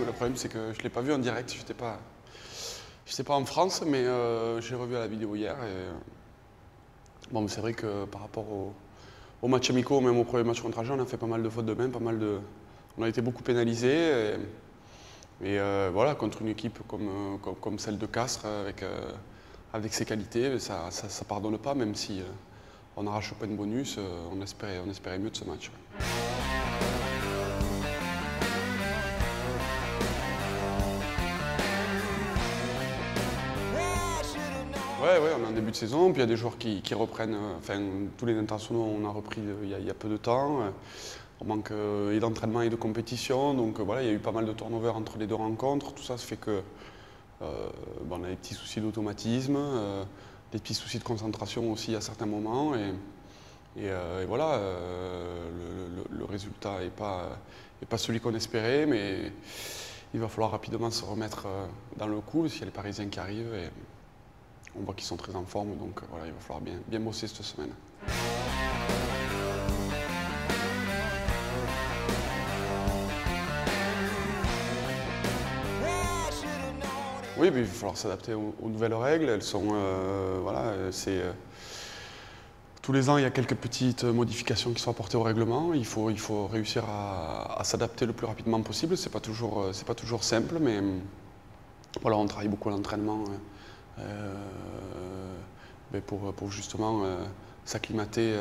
Le problème, c'est que je ne l'ai pas vu en direct. Je n'étais pas en France, mais j'ai revu la vidéo hier. Bon, c'est vrai que par rapport aux matchs amicaux, même au premier match contre Agen, on a fait pas mal de fautes de main, on a été beaucoup pénalisés. Voilà, contre une équipe comme celle de Castres, avec ses qualités, ça ne pardonne pas, même si on arrache pas de bonus. On espérait mieux de ce match. Ouais, on est en début de saison, puis il y a des joueurs qui reprennent, tous les internationaux on a repris il y a peu de temps. On manque et d'entraînement et de compétition, donc voilà, il y a eu pas mal de turnover entre les deux rencontres. Tout ça fait que on a des petits soucis d'automatisme, des petits soucis de concentration aussi à certains moments. Et voilà, le résultat n'est pas celui qu'on espérait, mais il va falloir rapidement se remettre dans le coup, parce qu'il y a les Parisiens qui arrivent. Et on voit qu'ils sont très en forme, donc voilà, il va falloir bien bosser cette semaine. Oui, mais il va falloir s'adapter aux nouvelles règles. Elles sont, tous les ans, il y a quelques petites modifications qui sont apportées au règlement. Il faut réussir à s'adapter le plus rapidement possible. C'est pas toujours simple, mais voilà, on travaille beaucoup à l'entraînement pour justement s'acclimater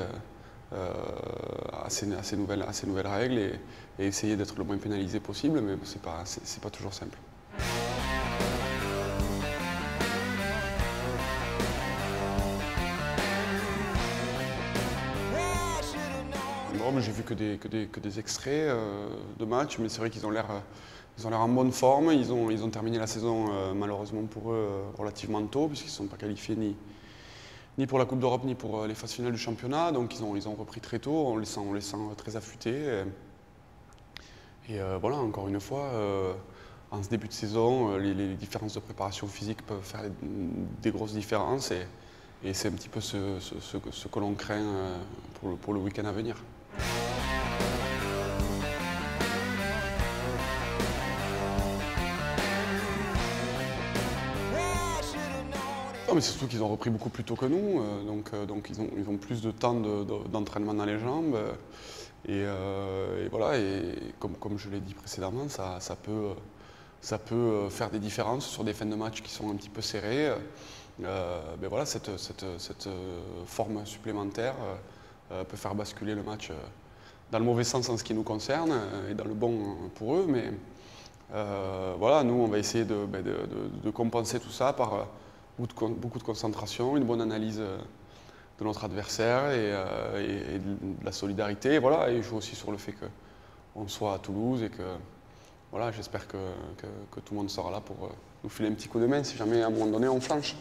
à ces nouvelles règles et essayer d'être le moins pénalisé possible, mais c'est pas toujours simple. Bon, j'ai vu que des extraits de matchs, mais c'est vrai qu'ils ont l'air en bonne forme. Ils ont terminé la saison, malheureusement pour eux, relativement tôt, puisqu'ils ne sont pas qualifiés ni pour la Coupe d'Europe, ni pour les phases finales du championnat. Donc ils ont repris très tôt, on les sent très affûtés. Voilà, encore une fois, en ce début de saison, les différences de préparation physique peuvent faire des grosses différences. Et c'est un petit peu ce que l'on craint pour le week-end à venir. Non, mais c'est surtout qu'ils ont repris beaucoup plus tôt que nous, donc ils ont plus de temps d'entraînement dans les jambes. Et voilà, et comme je l'ai dit précédemment, ça peut faire des différences sur des fins de match qui sont un petit peu serrées. Voilà, cette forme supplémentaire peut faire basculer le match dans le mauvais sens en ce qui nous concerne et dans le bon pour eux. Mais voilà, nous, on va essayer de compenser tout ça par beaucoup de concentration, une bonne analyse de notre adversaire et de la solidarité. Et voilà, et je joue aussi sur le fait qu'on soit à Toulouse et que voilà, j'espère que tout le monde sera là pour nous filer un petit coup de main si jamais à un moment donné on flanche.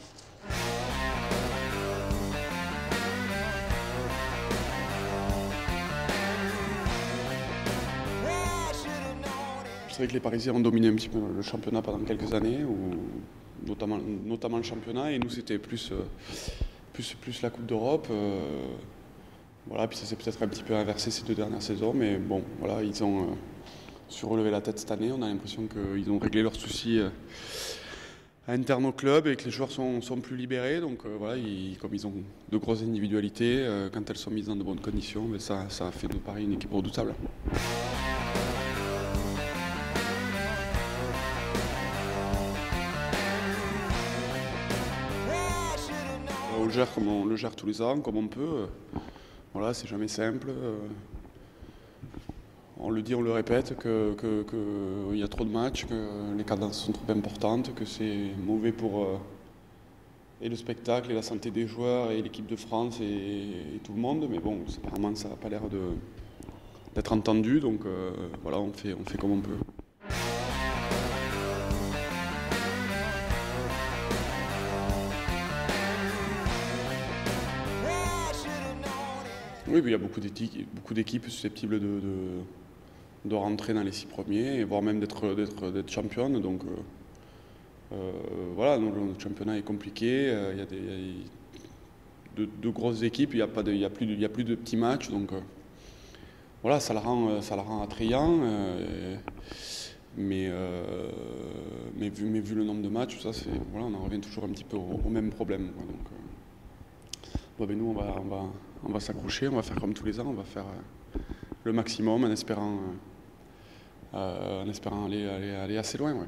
C'est vrai que les Parisiens ont dominé un petit peu le championnat pendant quelques années, notamment le championnat, et nous c'était plus la Coupe d'Europe. Voilà, puis ça s'est peut-être un petit peu inversé ces 2 dernières saisons, mais bon, voilà, ils ont su relever la tête cette année. On a l'impression qu'ils ont réglé leurs soucis interne au club et que les joueurs sont plus libérés. Donc voilà, comme ils ont de grosses individualités, quand elles sont mises dans de bonnes conditions, mais ça a fait de Paris une équipe redoutable. On le gère comme on le gère tous les ans, comme on peut. Voilà, c'est jamais simple. On le dit, on le répète, qu'il y a trop de matchs, que les cadences sont trop importantes, que c'est mauvais pour et le spectacle, et la santé des joueurs, et l'équipe de France, et tout le monde. Mais bon, apparemment, ça n'a pas l'air d'être entendu, donc voilà, on fait comme on peut. Oui, il y a beaucoup d'équipes susceptibles de rentrer dans les 6 premiers, et voire même d'être championnes. Donc voilà, notre championnat est compliqué. Il y a de grosses équipes, il n'y a plus de petits matchs. Donc voilà, ça la rend attrayant. Mais vu le nombre de matchs, ça, voilà, on en revient toujours un petit peu au même problème, quoi. Donc, nous, on va s'accrocher, on va faire comme tous les ans, on va faire le maximum en espérant aller assez loin. Ouais.